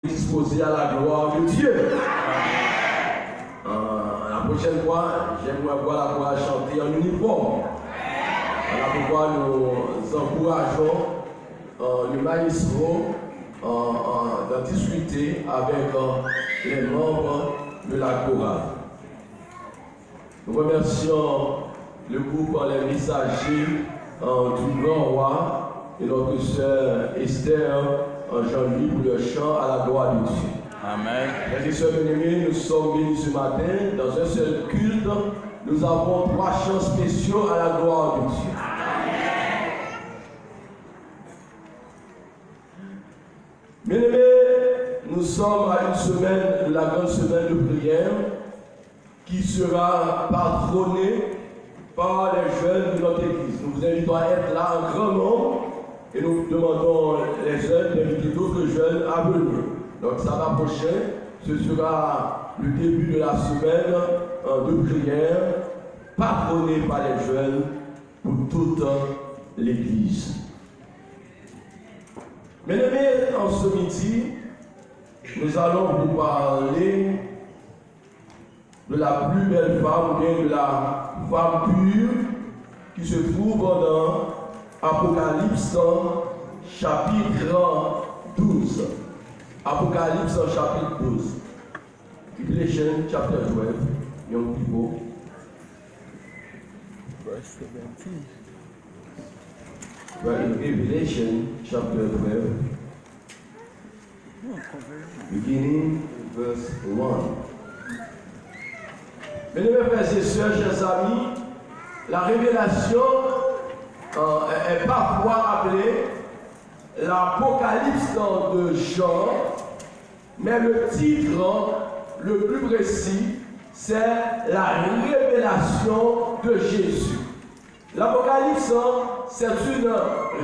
disposé à la gloire de Dieu. La prochaine fois, j'aimerais voir la voix chanter en uniforme. Voilà pourquoi nous encourageons le maestro de discuter avec les membres de la chorale. Nous remercions le groupe Les Messagers du Grand Roi et notre sœur Esther Jean-Louis pour le chant à la gloire de Dieu. Amen. Frères et sœurs bien-aimés, nous sommes venus ce matin dans un seul culte. Nous avons 3 chants spéciaux à la gloire de Dieu. Bien-aimés, nous sommes à une semaine de la grande semaine de prière qui sera patronnée par les jeunes de notre église. Nous vous invitons à être là en grand nombre et nous demandons les jeunes d'inviter d'autres jeunes à venir. Donc samedi prochain, ce sera le début de la semaine de prière patronnée par les jeunes pour toute l'église. Bien-aimés, en ce midi, nous allons vous parler de la plus belle femme, ou bien de la femme pure qui se trouve dans Apocalypse chapitre 12. Apocalypse chapitre 12. Revelation chapter 12. Young people. Verse 17. We're in Revelation chapter 12. Beginning verse 1. Mesdames, frères et sœurs, chers amis, la révélation est parfois appelée l'Apocalypse de Jean, mais le titre le plus précis, c'est la révélation de Jésus. L'Apocalypse, c'est une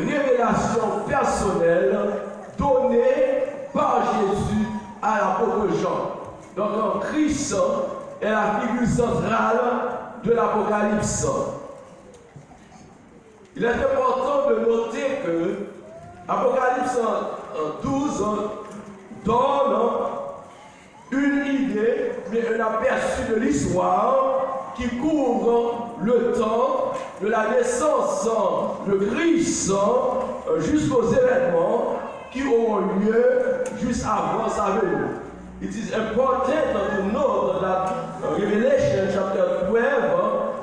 révélation personnelle donnée par Jésus à l'apôtre Jean. Donc, Christ est la figure centrale de l'Apocalypse. Il est important de noter que Apocalypse 12 donne une idée, mais un aperçu de l'histoire qui couvre le temps de la naissance de Christ jusqu'aux événements qui auront lieu juste avant sa venue. It is important to note that Revelation chapter 12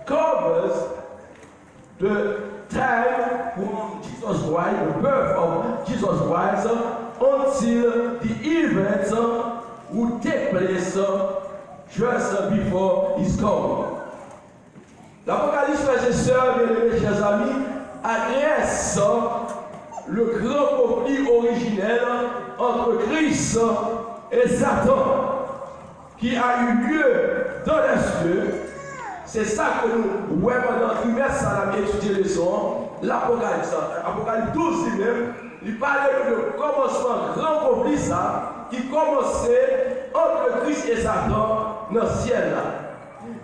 covers the time from Jesus Christ, the birth of Jesus Christ, until the events will take place just before his coming. L'Apocalypse, frères et sœurs, bien-aimés, chers amis, adresse le grand conflit originel entre Christ et Satan qui a eu lieu dans les cieux. C'est ça que nous voyons pendant le trimestre à la étudier les sons, l'Apocalypse. Apocalypse 12 lui-même, il parlait de commencement grand conflit ça, qui commençait entre Christ et Satan dans le ciel là.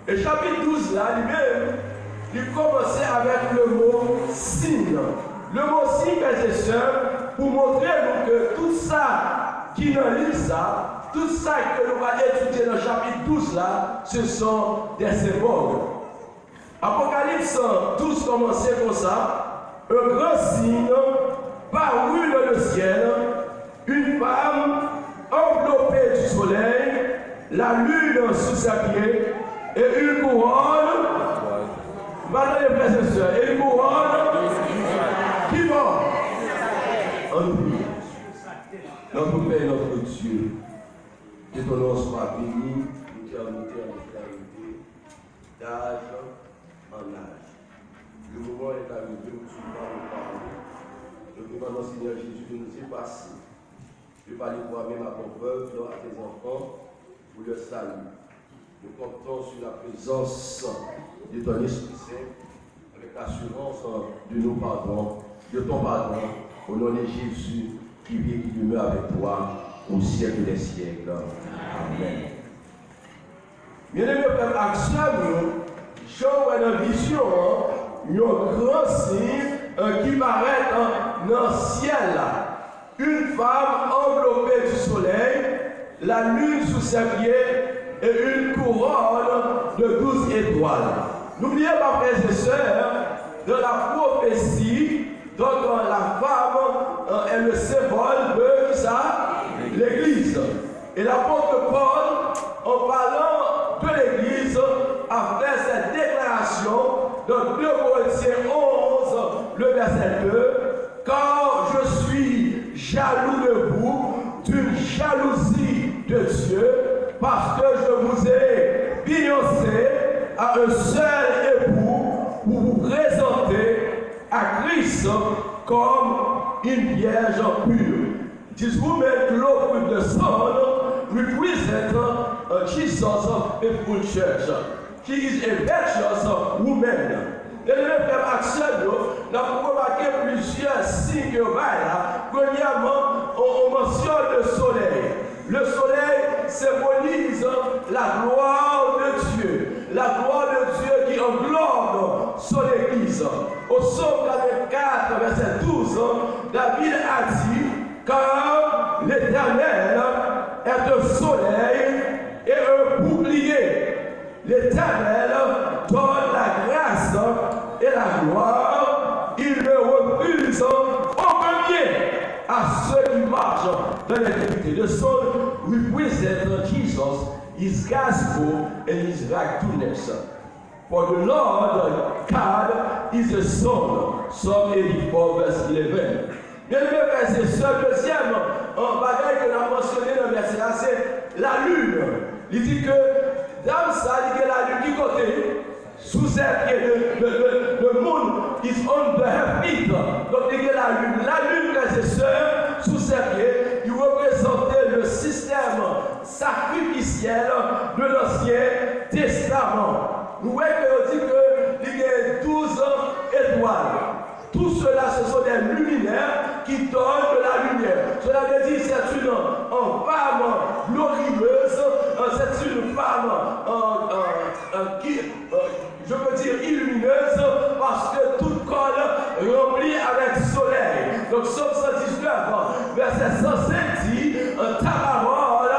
Et chapitre 12 là, lui-même, il commençait avec le mot signe. Le mot signe, frères et sœurs, pour montrer nous que tout ça qui nous lit ça, tout ça que nous allons étudier dans le chapitre 12 là, ce sont des symboles. Apocalypse 12 commençait comme ça. Un grand signe parut dans le ciel, une femme enveloppée du soleil, la lune sous ses pieds, et une couronne. Maintenant les frères et sœurs, et une couronne qui va en nous. Notre Père et notre Dieu, que ton nom soit béni, d'éternité en éternité, d'âge en âge. Le moment est arrivé où tu vas nous parler. Nous demandons, Seigneur Jésus, de nous y passer. Je vais parler toi-même à ton peuple, à tes enfants, pour le salut. Nous comptons sur la présence de ton Esprit Saint, avec l'assurance de nos pardons, de ton pardon, au nom de Jésus, qui vit et qui demeure avec toi au siècle des siècles. Amen. Bien-aimés frères, action, Jean a une vision, un grand signe qui paraît dans le ciel. Une femme enveloppée du la lune sous ses pieds et une couronne de 12 étoiles. N'oubliez pas, frères et sœurs, dans la prophétie, donc la femme est le symbole de qui ça? L'Église. Et l'apôtre Paul, en parlant de l'Église, a fait cette déclaration dans 2 Corinthiens 11, le verset 2, car je suis jaloux de vous, d'une jalousie de Dieu, parce que je vous ai fiancé à un seul époux pour vous présenter à Christ comme une vierge pure. This woman clothed with the sun represents Jesus' faithful church. She is a virtuous woman. Et le frère Axel, nous avons remarqué plusieurs signes que là. Premièrement, on mentionne le soleil. Le soleil symbolise la gloire de Dieu. La gloire de Dieu qui englobe son Église. Au psaume 44, verset 12, David a dit, car l'Éternel est un soleil et un bouclier. L'Éternel donne la grâce et la gloire. Il ne refuse aucun bien à ceux qui marchent dans l'intégrité. The sun represents Jesus, his gospel, and his righteousness. For the Lord God is the sun. Psalm 84, verse 11. Bien aimé, frères et sœurs, deuxième bagaille que l'on a mentionné dans le verset là, c'est la lune. Il dit que dans ça, il dit que la lune qui côté, sous ses pieds, le monde is on the feet. Donc il dit que la lune, frères et sœurs, sous ses pieds, il représentait le système sacrificiel de l'Ancien Testament. Nous voyons qu'il dit qu'il y a 12 étoiles. Tout cela, ce sont des luminaires qui donnent de la lumière. Cela veut dire que c'est une femme glorieuse, c'est une femme qui, je peux dire, illumineuse, parce que tout colle rempli avec soleil. Donc, Psaume 119, verset 105 dit, ta parole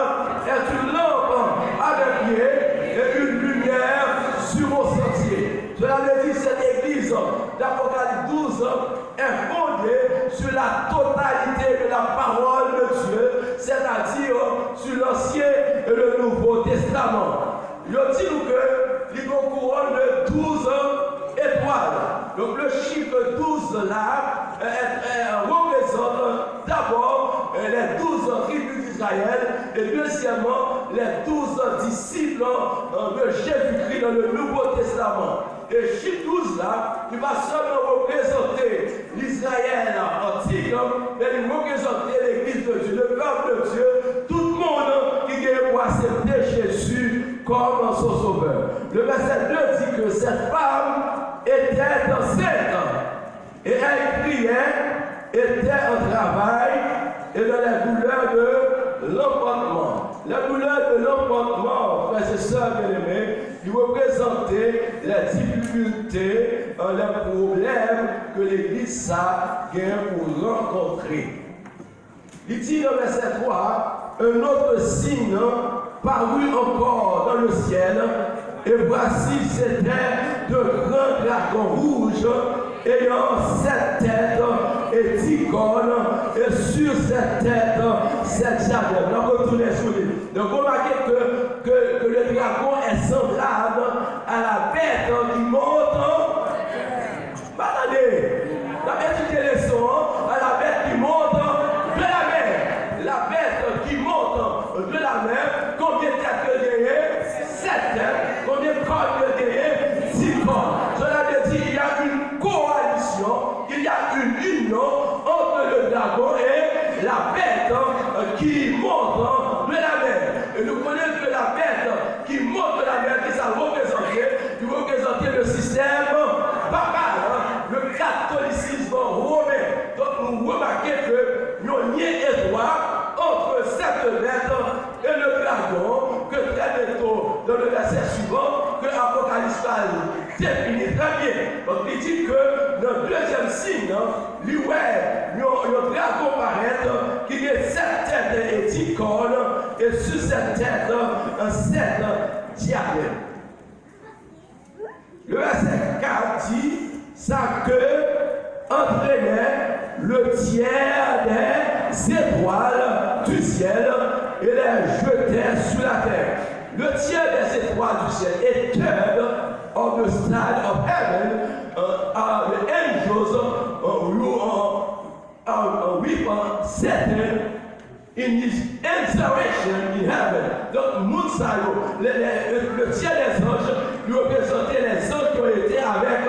est une lampe à mes pieds et une lumière sur mon sentier. Cela veut dire que cette église d'Apocalypse 12 est fondée sur la totalité de la parole de Dieu, c'est-à-dire sur l'Ancien et le Nouveau Testament. Je dis que il y a une couronne de 12 étoiles. Donc le chiffre 12 là représente d'abord les 12 tribus d'Israël et deuxièmement les 12 disciples de Jésus-Christ dans le Nouveau Testament. Et chiffre 12 là, il va seulement représenter l'Israël antique, mais il va représenter l'Église de Dieu, le peuple de Dieu, tout le monde qui vient pour accepter Jésus comme son sauveur. Le verset 2 dit que cette femme était enceinte et elle priait, était en travail et dans la douleur de l'enfantement. La douleur de l'enfantement, frères et sœurs bien-aimés, il représentait les difficultés, les problèmes que l'Église a pour rencontrer. Il dit dans le verset 3, un autre signe parut encore dans le ciel, et voici c'était de grands dragons rouges, ayant 7 têtes et 10 cornes, et sur cette tête, 7 diadèmes. Donc, retournez sur lui. Donc, remarquez que le dragon est semblable à la bête qui monte. Attendez, la bête qui descend, à la bête qui monte de la mer. La bête qui monte de la mer, combien de têtes que gagner? 7 têtes. Combien de cornes que gagner? 10 cornes. Cela veut dire qu'il y a une coalition, il y a une union entre le dragon et la bête qui monte de la mer. Et nous connaissons que la bête qui monte de la mer, qui ça représentait le système papal, le catholicisme romain. Donc nous remarquons que nous avons un lien étroit entre cette bête et le dragon, que très bientôt, dans le verset suivant, que Apocalypse définit très bien. Donc il dit que dans le deuxième signe, lui, ouais, il y a un dragon paraître qui a 7 têtes et 10 cornes, et sur cette tête, 7 diadèmes. Le verset 4 dit, sa queue entraînait le tiers des étoiles du ciel et les jetait sur la terre. Le tiers des étoiles du ciel est third of the side of heaven are the angels who weep Satan in his insurrection in heaven. Donc, Mounsayo, le tiers des anges, lui représentait les anges qui ont été avec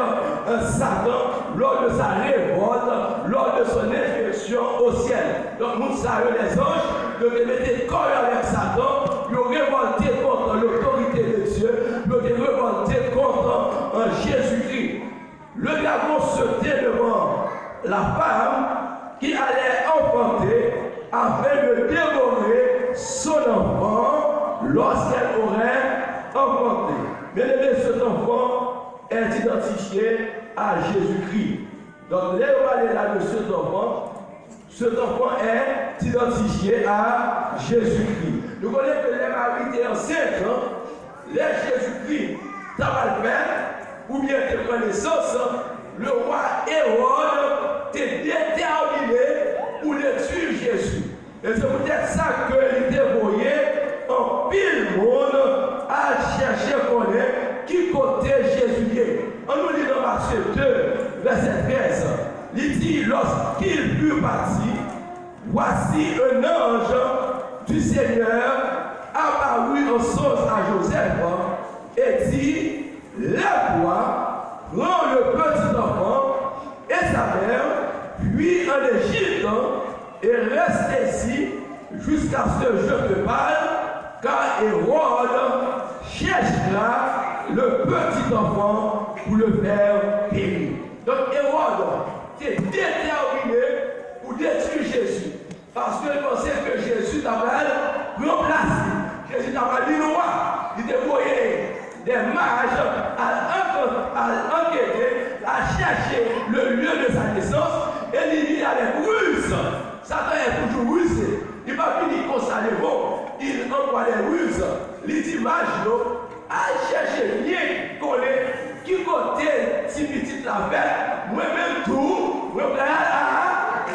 Satan lors de sa révolte, lors de son insurrection au ciel. Donc, Mounsayo, les anges, lui mettaient corps avec Satan, lui ont révolté contre l'autorité de Dieu, lui ont révolté contre Jésus-Christ. Le dragon se tient devant la femme qui allait enfanter afin de dévorer son enfant lorsqu'elle aurait enfanté. Bien aimé, cet enfant est identifié à Jésus-Christ. Donc, là, on va aller là de cet enfant est identifié à Jésus-Christ. Nous connaissons que les maris étaient enceintes, les Jésus-Christ, ça va le faire, ou bien de connaissance, le roi Hérode était déterminé pour le tuer Jésus. Et c'est peut-être ça qu'il dévoyé en pile monde à chercher à connaître qui côté Jésus est. On nous lit dans Matthieu 2, verset 13. Il dit, lorsqu'il fut parti, voici un ange du Seigneur apparut en songe à Joseph et dit, lève-toi, prends le petit enfant et sa mère, puis en Égypte, et reste ici jusqu'à ce que je te parle, car Hérode cherchera le petit enfant pour le faire périr. Donc Hérode était déterminé pour détruire Jésus, parce qu'il pensait que Jésus t'avait remplacé. Jésus t'avait dit roi, il dévoyait des mages à enquêter, à chercher le lieu de sa naissance, et il y a des ruses. Satan est toujours rusé. Il ne va finir comme ça, il envoie des ruses. Il dit, mage, à chercher bien coller, qui côté si petit la fête, moi-même tout, moi prêt à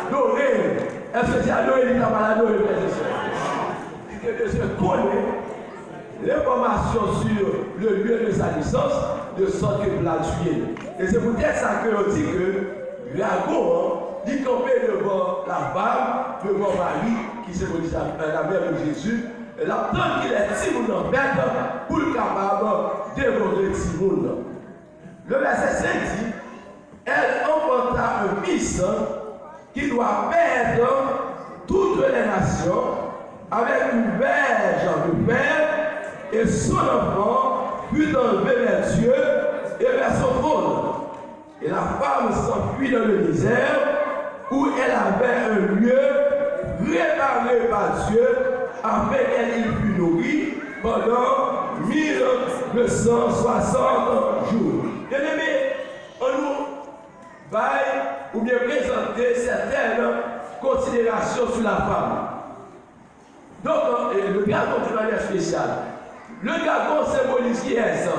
adorer. Est-ce que c'est adorer, il n'a pas adorer, frère et sœur? Il se connaît l'information sur le lieu de sa naissance, de sorte que vous la tuer. Et c'est peut-être ça qu'on dit que dragon, il campait devant la femme, devant Marie, qui symbolise la mère de Jésus. Et là, tant qu'il est Timoun en bête, pour le capable de dévorer Timoun. Le verset 5 dit, elle enfanta un fils qui doit perdre toutes les nations avec une verge de père, et son enfant fut enlevé vers Dieu et vers son trône. Et la femme s'enfuit dans le désert où elle avait un lieu préparé par Dieu afin qu'elle y fût nourrie pendant 1260 jours. Bien-aimés, on nous va ou bien présenter certaines considérations sur la femme. Donc, le dragon de manière spéciale. Le dragon symbolise qui est ça?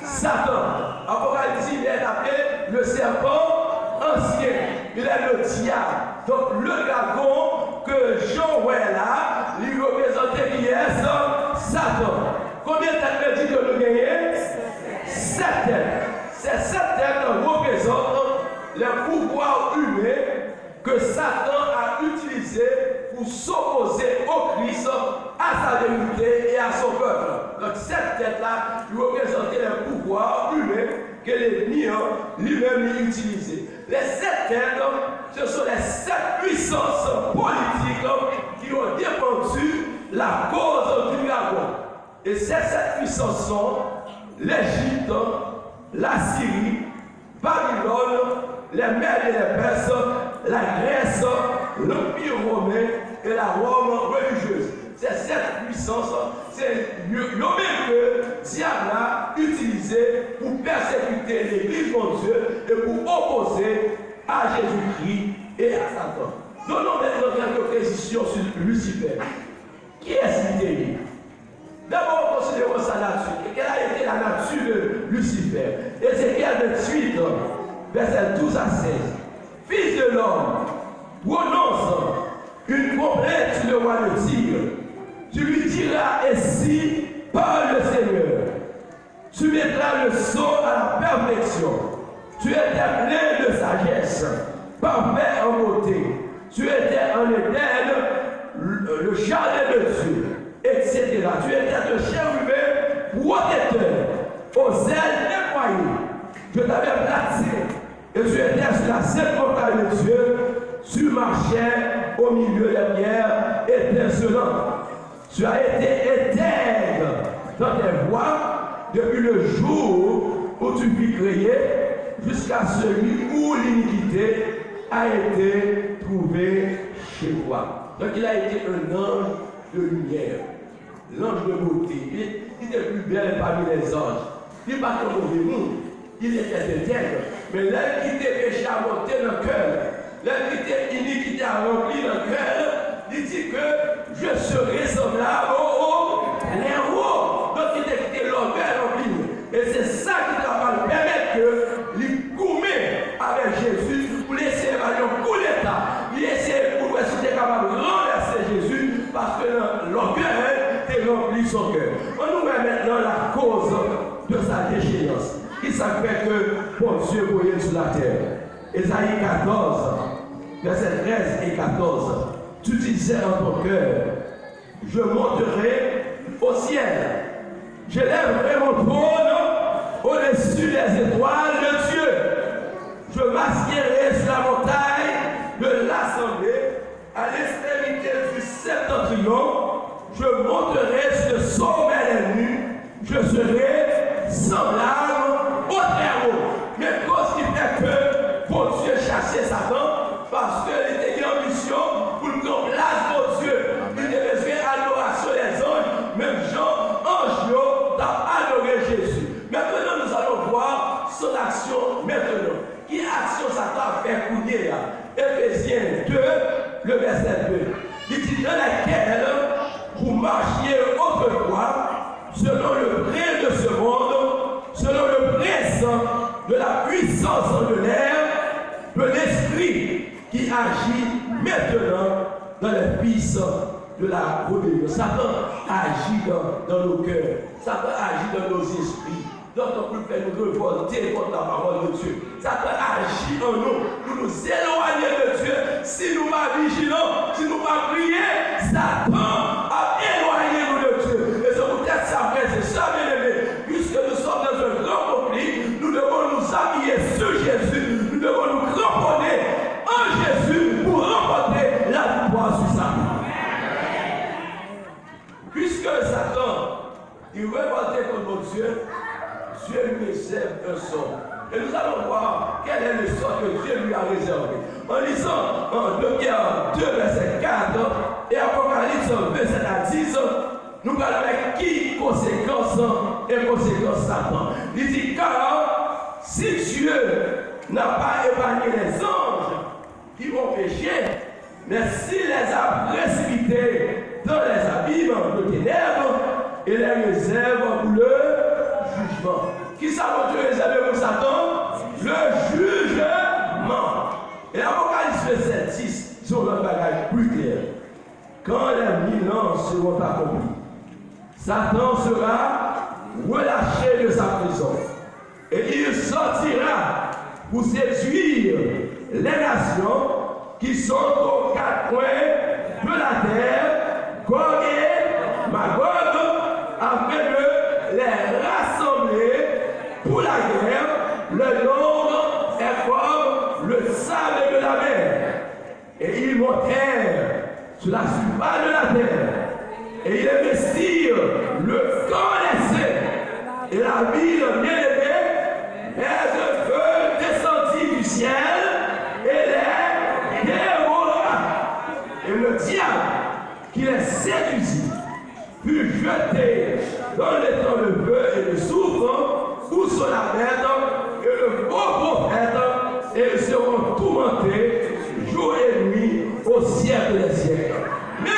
Satan. Apocalypse, il est appelé le serpent ancien. Il est le diable. Donc, le dragon que Jean voit là, il représentait qui est ça? Satan. Combien de têtes me dit que nous gagnons? 7 têtes. Ces 7 têtes représentent les pouvoirs humains que Satan a utilisés pour s'opposer au Christ, à sa vérité et à son peuple. Donc cette tête-là représentait les pouvoirs humains que l'ennemi lui-même utilisait. Les 7 têtes, ce sont les 7 puissances politiques qui ont défendu la cause du dragon. Et ces 7 puissances sont l'Égypte, la Syrie, Babylone, les Mèdes et les Perses, la Grèce, l'Empire romain et la Rome religieuse. Ces 7 puissances, c'est le même que diable a utilisé pour persécuter opposé à Jésus-Christ et à Satan. Donnons maintenant quelques précisions sur Lucifer. Qui est-ce qu'il est? D'abord, considérons sa nature. Quelle a été la nature de Lucifer? Ézéchiel 28, versets 12 à 16. Fils de l'homme, prononce une complainte sur le roi de Tyr. Tu lui diras ainsi, parle le Seigneur. Tu mettras le sceau à la perfection. Tu étais plein de sagesse, parfait en beauté. Tu étais en Éden, le jardin de Dieu, etc. Tu étais un chérubin protecteur, aux ailes déployées. Je t'avais placé et tu étais sur la sainte montagne de Dieu. Tu marchais au milieu des pierres étincelantes. Tu as été intègre dans tes voies depuis le jour où tu fus créé jusqu'à celui où l'iniquité a été trouvée chez toi. Donc il a été un ange de lumière, l'ange de beauté. Il était plus belle parmi les anges. Il n'est pas comme mauvais monde. Il était intègre. Mais l'iniquité péché a monté dans le cœur. L'iniquité iniquité a rempli le cœur. Il dit que je serai semblable au héros. Donc il a quitté l'orgueil rempli. Et c'est ça qui va permettre que lui coumer avec Jésus pour laisser l'évangile pour l'État. Il essaie pour voir si il est capable de renverser Jésus parce que l'orgueil est rempli son cœur. On nous met maintenant la cause de sa déchéance. Qui s'appelle que bon Dieu voyait sur la terre. Ésaïe 14, versets 13 et 14. Tu disais en ton cœur, je monterai au ciel. Je lèverai mon trône au-dessus des étoiles de Dieu. Je m'assierai sur la montagne de l'assemblée à l'extrémité du septentrion. Je monterai sur le sommet des nues. Je serai semblable au Très-Haut. Mais cause qui fait que bon Dieu chassait Satan, parce qu'il était en mission pour nous donner place pour Dieu. Il devait faire l'adoration des anges, même Jean, ange, t'a adoré Jésus. Maintenant, nous allons voir son action maintenant. Qui action Satan a fait couler là? Éphésiens 2, le verset 2. Il dit dans laquelle vous marchiez autrefois selon le gré de ce monde, selon le présent de la puissance de l'air, de l'esprit qui agit maintenant dans les fils de la rébellion. Satan agit dans nos cœurs, Satan agit dans nos esprits. Donc on peut faire nous révolter contre la parole de Dieu. Satan agit en nous pour nous éloigner de Dieu. Si nous ne sommes pas vigilants, si nous ne sommes pas priés, Satan a éloigné nous de Dieu. Et c'est peut-être ça, frère, c'est ça, bien-aimé. Puisque nous sommes dans un grand conflit, nous devons nous habiller sur Jésus. Nous devons nous cramponner en Jésus pour remporter la victoire sur Satan. Puisque Satan, il révoltait contre Dieu, Dieu lui réserve un sort. Et nous allons voir quel est le sort que Dieu lui a réservé. En lisant en 2 Pierre 2, verset 4 et Apocalypse 27 à 10, nous parlons avec qui conséquence et conséquence Satan. Il dit car si Dieu n'a pas épargné les anges qui vont pécher, mais s'il les a précipités dans les abîmes de ténèbres et les réserve pour le jugement. Qui ça va Dieu réserver pour Satan? Le jugement. Et Apocalypse 7, 10, sur le bagage plus clair. Quand les 1000 ans seront accomplis, Satan sera relâché de sa prison. Et il sortira pour séduire les nations qui sont aux 4 coins de la terre, Gog et Magog, afin de les rassembler pour la guerre. Le nombre est comme le sable de la mer. Et ils montèrent sur la surface de la terre. Et ils investirent le camp des saints. Et la ville bien-aimée est un feu descendit du ciel et les dévora. Et le diable qui les séduisit fut jeté dans les temps de feu et de soufre où sont la bête et le faux prophète et ils seront tourmentés jour et nuit au siècle des siècles. Même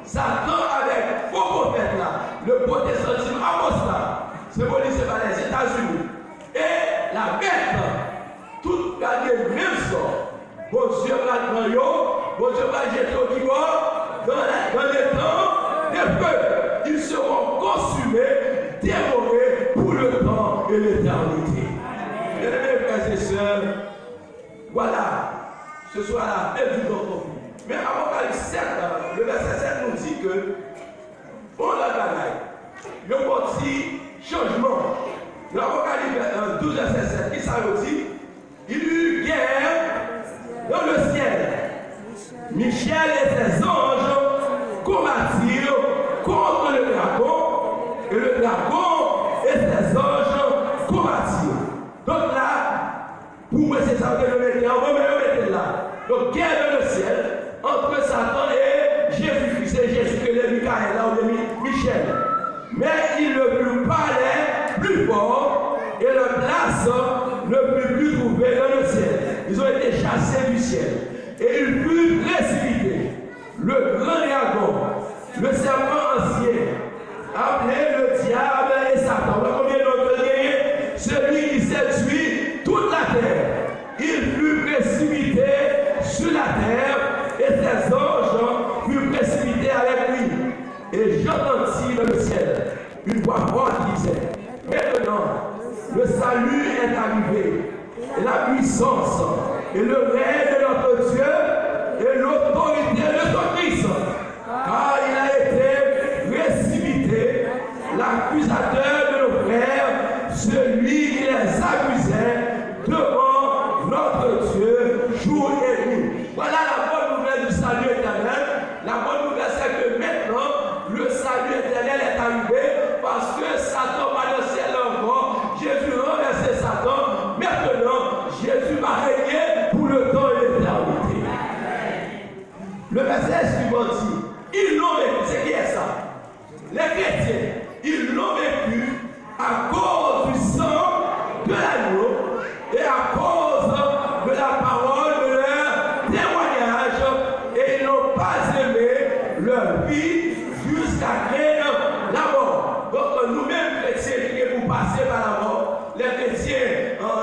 Satan avec vos prophètes là, le protestantisme apostat, symbolisé par les États-Unis, et la bête, tout gagné même sort. Bon Dieu va dans yo, bon Dieu va jeter au kibor, dans les temps des peuples, ils seront consumés, dévorés pour le temps et l'éternité. Mes frères et sœurs, voilà, ce soit la paix du docteur. Mais Apocalypse 7, le verset 7 nous dit que, on la bagaille, le petit changement. L'Apocalypse 12, verset 7, qui ça veut dire? Il y eut guerre dans le ciel. Michel et ses anges combattirent contre le dragon, et le dragon et ses anges combattirent. Donc là, pour moi, c'est ça que je mettais en moi, mais je mettais là. Donc, guerre dans le ciel entre Satan et Jésus-Christ. C'est Jésus que les Michael, là, ou les Michel. Mais il ne put parler plus fort et le place ne put plus trouver dans le ciel. Ils ont été chassés du ciel. Et ils furent précipités. Le grand dragon, le serpent ancien, appelé le diable et Satan. Vous voyez combien d'autres gagnés? Celui qui séduit toute la terre. Il fut précipité sur la terre et ses anges furent précipités avec lui. Et j'entendis dans le ciel une voix forte qui disait: maintenant, le salut est arrivé, et la puissance, et le règne de notre Dieu, et l'autorité de son Christ. Car il a été précipité, l'accusateur de nos frères, celui qui les accusait devant notre Dieu jour et nuit. Voilà la bonne nouvelle du salut éternel. La bonne nouvelle, c'est que maintenant, le salut éternel est arrivé parce que Satan va dans le ciel encore. Jésus renversé Satan. Maintenant, Jésus va régner pour le temps et l'éternité. Le verset suivant dit: ils l'ont vécu. C'est qui est ça? Les chrétiens, ils l'ont vécu à cause du sang de l'agneau et à cause de la parole de leur témoignage, et ils n'ont pas aimé leur vie jusqu'à craindre la mort. Donc nous-mêmes chrétiens qui vous passez par la mort, les chrétiens,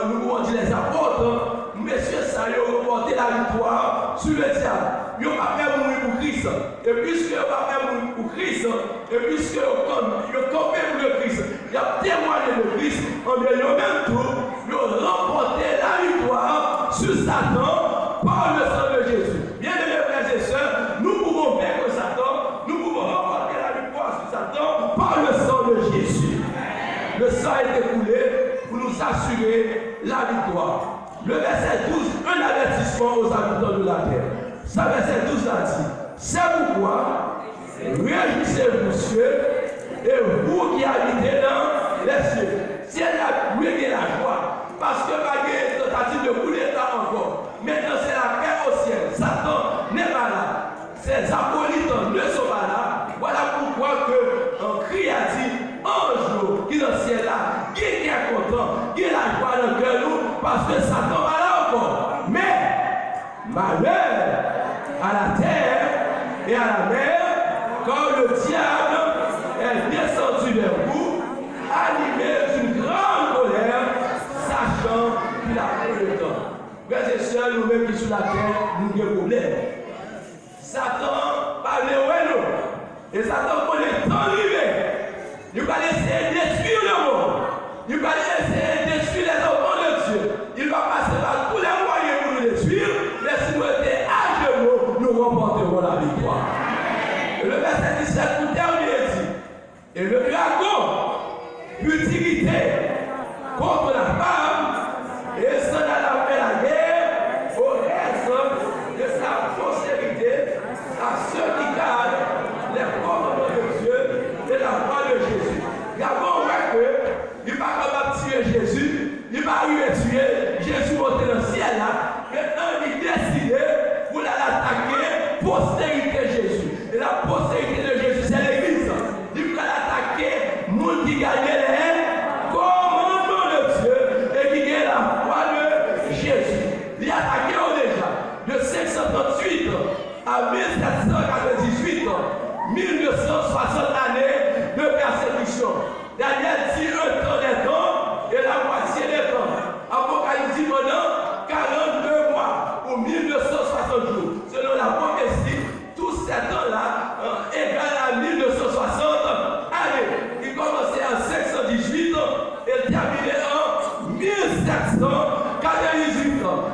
nous on dit les apôtres, messieurs ça, ils ont remporté la victoire sur le diable. Ils n'ont pas fait mourir pour Christ. Et puisque ils n'ont pas fait mourir pour Christ, et puisque ils ont campé pour le Christ, ils ont témoigné de Christ, en bien même tout, ils ont remporté la victoire sur Satan par le sang de Jésus. Bien aimés frères et sœurs, nous pouvons vaincre Satan, nous pouvons remporter la victoire sur Satan par le sang de Jésus. Le sang a été coulé pour nous assurer la victoire. Le verset 12, un avertissement aux habitants de la terre. Ça, verset 12 là dit: c'est pourquoi réjouissez-vous, cieux, et vous qui habitez dans les cieux. C'est la pluie et la joie, parce que malgré une tentative de coup d'État encore, maintenant c'est la paix au ciel. Satan n'est pas là, ses acolytes ne sont pas là. Voilà pourquoi que un cri a dit: ange qui est dans le ciel là, qui est content, qui est la joie dans le cœur nous, parce que Satan va là encore. Mais malheur à la terre et à la mer, quand le diable est descendu vers vous, animé d'une grande colère, sachant qu'il a pris le temps. Frères et sœurs, nous-mêmes qui sommes sur la terre, nous avons des problèmes. Satan parle de nous. Et Satan connaît le temps arrivé. Il va essayer de détruire le monde. Il va essayer de détruire les enfants de Dieu. Il va passer par tous les moyens pour nous détruire. Mais si nous étions à genoux, nous remporterons la victoire. Et le verset 17 pour terminer dit: et le dragon fut irrité contre la femme et s'en alla faire la guerre au reste de sa postérité, à ceux qui gardent les commandements de Dieu et la voix de Jésus. Dragon voit que il va capable de tuer Jésus, il va arriver à tuer Jésus monté dans le ciel là. Maintenant il décide pour l'attaquer postérité Jésus. Et la postérité de Jésus, c'est l'Église. Il va l'attaquer, monde qui gagne les commandements de Dieu et 1960 années de persécution. Daniel dit un temps des temps et la moitié des temps. Apocalypse dit pendant 42 mois ou 1960 jours. Selon la prophétie, tous ces temps-là égal à 1960 années. Il commençait en 518 et terminait en 1798 ans.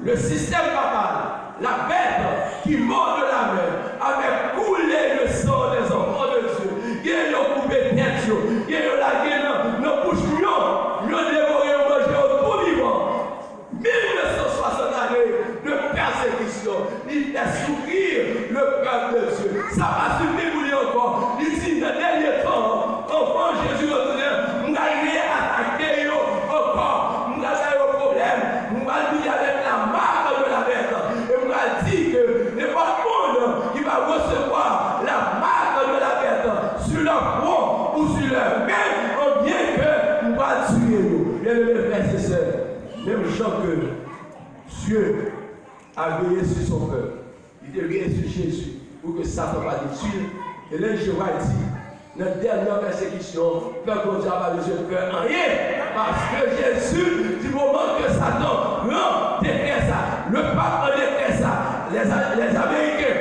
Le système papal, la bête qui mord de la mer, avait coulé le sang des enfants de Dieu. Il a coupé tête, il a lagué nos bouches, il a dévoré, mangé au tout vivant. 1960 années de persécution, il fait sourire le peuple de Dieu. Ça va suffire pour lui encore. Il dit dans le dernier temps, enfant Jésus retourné, nous allons attaquer encore, nous allons au problème, nous allons dire avec la marque de la bête. Et nous allons dire que n'est pas le monde qui va recevoir la marque de la bête sur leur front ou sur leur main, bien que nous allons tuer nous. Bien aimé frères et sœurs, même Jean que Dieu a veillé sur son peuple, il est veillé sur Jésus pour que Satan ne va détruire. Et là, Jéhovah dit, notre dernière persécution, peuple qu'on Dieu va les yeux de cœur en rien, parce que Jésus, du moment que Satan décrète ça, le pape décrète ça, les Américains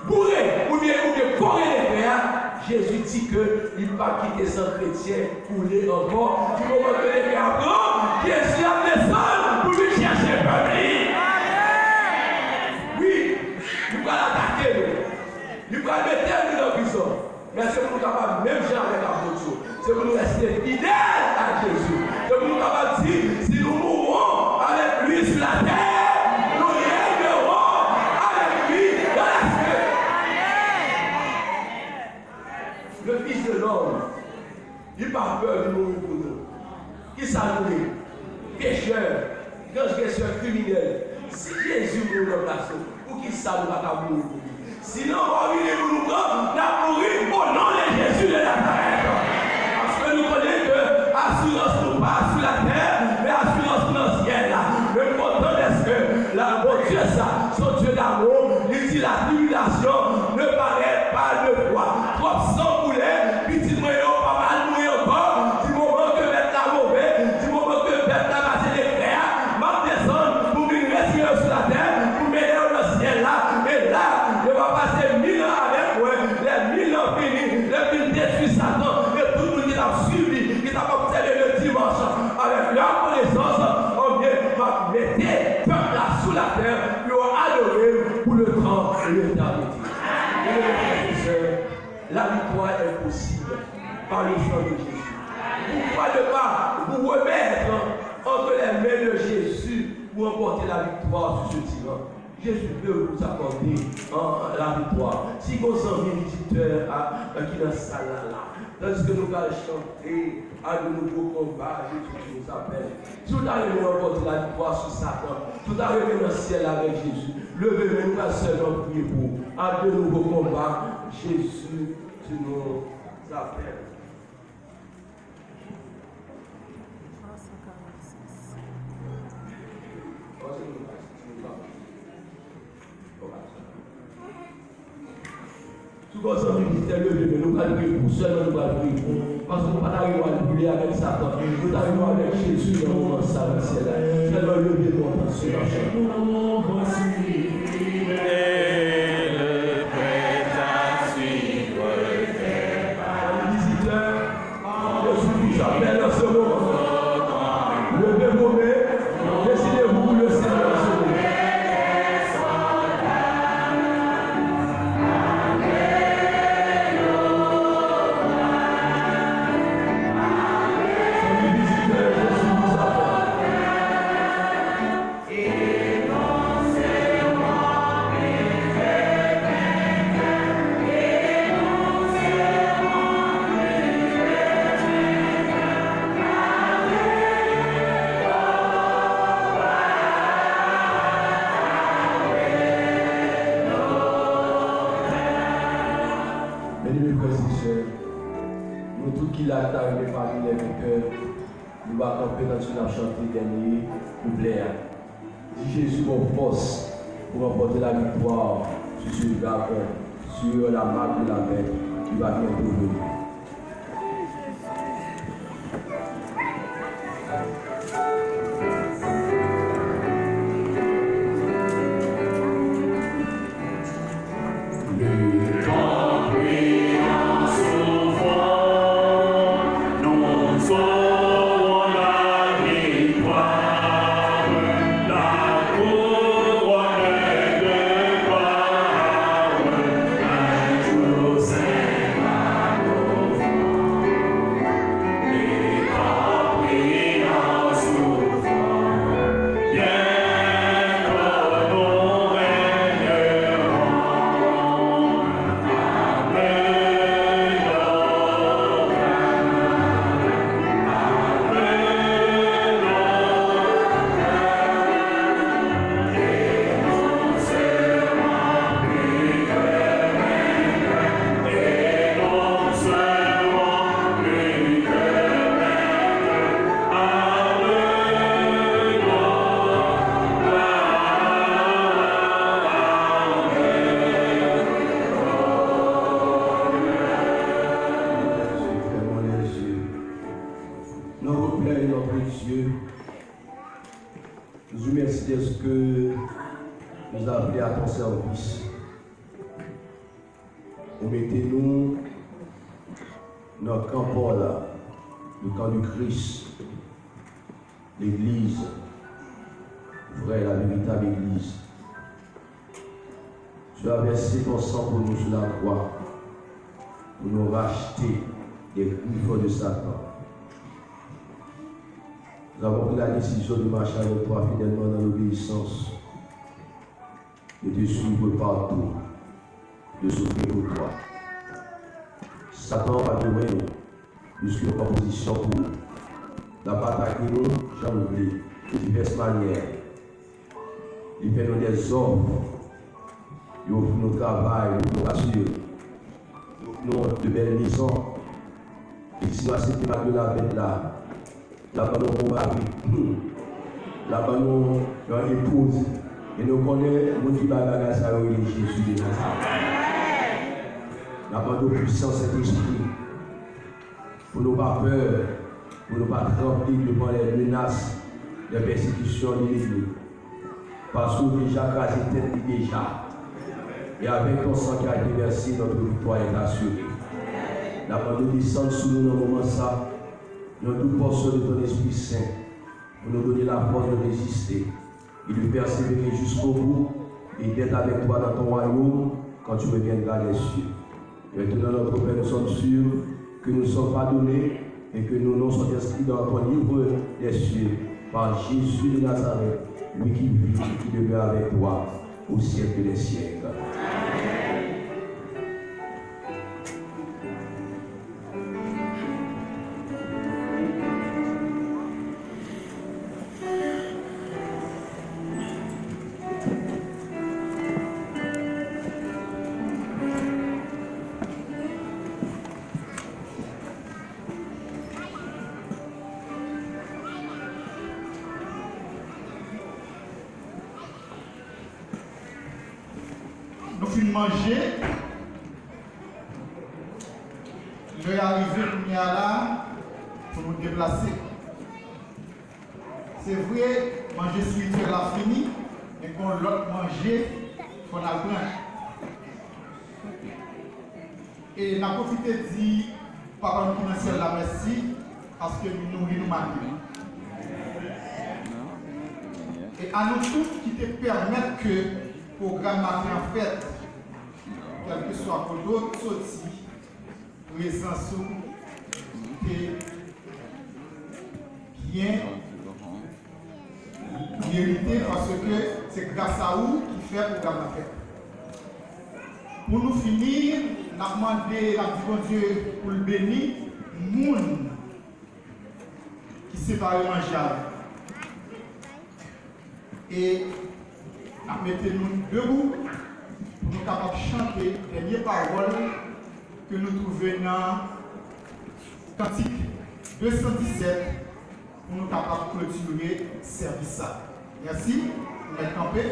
bourrés ou bien corés les frères, Jésus dit qu'il ne va pas quitter son chrétien couler encore. Du moment que les frères apprennent, Jésus a descendu pour lui chercher un peuple. Oui, nous allons l'attaquer. Nous allons mettre dans la prison. Mais c'est pour nous capables, même gens avec la voiture, c'est pour nous rester fidèles à Jésus. C'est pour nous capables de dire, si nous mourons avec lui sur la terre, nous régnerons avec lui dans la ciel. Le Fils de l'homme, il n'a pas peur de mourir pour nous. Qui s'allume, pécheur, transgresseur criminel. Si Jésus nous remplace, pour qui ça nous va mourir pour nous? Sinon, on va venir pour nous prendre, la mourir au nom de Jésus de Nazareth. Parce que nous connaissons que l'assurance nous pas sur la terre, mais l'assurance dans le ciel. Le important est que bon Dieu, ça, son Dieu d'amour, il dit la tribulation ne paraît pas de foi. Trop sang coulait, puis dit moi, pas mal mourir encore, du moment que mettre la mauvaise, du moment que mettre la masse des frères, m'a descendre pour venir respirer sur la terre, pour m'aider dans le ciel là, et là, je vais passer 1000 ans avec moi, les 1000 ans finis, les 1000 détruits Satan, et tout le monde qui t'a suivi, qui t'a observé le dimanche, avec leur connaissance, on vient mettre peuple là sous la terre, puis on adoré pour le temps et l'éternité. La victoire est possible par le sang de Jésus. Pourquoi ne pas vous remettre entre les mains de Jésus pour emporter la victoire sur ce tyran? Jésus peut vous accorder la victoire. Si vos amis visiteurs qui dans cette salle là, tandis que nous allons chanter à de nouveaux combats, Jésus nous appelle. Tout arrive à emporter la victoire sur Satan. Tout arrive dans le ciel avec Jésus. Levez-vous, nous allons seulement prier pour. À de nouveaux combats, Jésus nous appelle. Tout comme ça, nous disons, mais nous allons prier pour, seulement nous allons prier pour. Parce que nous n'arrivons pas à brûler avec Satan. Nous arrivons avec Jésus dans le moment ça, le ciel. Seulement le bien pour attention à chaque j'appelle en ce moment. Levez vos mains, décidez-vous pour le Seigneur. Nous tous qui l'attendent, les familles, les cœurs, nous allons camper dans une chanter dernier couplet. Dis Jésus, mon force pour remporter la victoire sur ce dragon, sur la marque de la bête qui va bientôt venir. L'Église, vrai, la véritable Église. Tu as versé ton sang pour nous sur la croix, pour nous racheter des griffes de Satan. Nous avons pris la décision de marcher avec toi fidèlement dans l'obéissance, de te suivre partout, de souffrir pour toi. Satan va demeurer jusqu'à proposition pour nous. La bataille que nous, j'en oublie, de diverses manières. Il fait nous des hommes, il offre nos travail, nos voitures, nous de belles maisons. Et si nous acceptons de la bête là, là-bas nous bon mari, là-bas nous épouse, et nous connaissons, nous qui bagarre ça, Jésus de Nazareth. Là-bas nous puissance cet esprit, pour nous pas peur. Pour ne pas trembler devant les menaces de persécution de l'ennemi. Parce que déjà crasé tête déjà. Et avec ton sang qui a été versé, notre victoire est assurée. La nous descendre sous nous dans le moment ça, dans toute portion de ton Esprit Saint, pour nous donner la force de résister et de persévérer jusqu'au bout et d'être avec toi dans ton royaume quand tu reviendras des cieux. Maintenant, notre Père, nous sommes sûrs que nous sommes pardonnés et que nos noms sont inscrits dans ton livre des cieux par Jésus de Nazareth, lui qui vit et qui demeure avec toi au siècle des siècles. Manger, je vais arriver là pour nous déplacer. C'est vrai, manger spirituel a fini, mais quand l'autre manger, il faut la prendre. Et la profité dit, Papa nous commence la merci, parce que nous nourrissons nous maintenant. Et à nous tous qui te permettent que le programme matin en fait, quel que soit pour d'autres sorties, présence et bien mérité parce que c'est grâce à vous qui fait le programme fait. Pour nous finir, nous avons demandé à bon Dieu pour le bénir, moun qui sépare manger. Et mettez-nous debout. Pour nous capables de chanter les dernières paroles que nous trouvons dans Cantique 217 pour nous capables de clôturer le service. Merci. On va camper.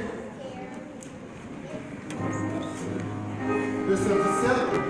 217.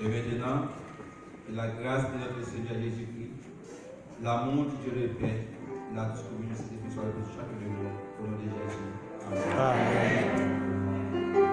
Et maintenant, la grâce de notre Seigneur Jésus-Christ, l'amour du Dieu le Père, la douce communion de chacun de nous, au nom de Jésus. Amen. Amen.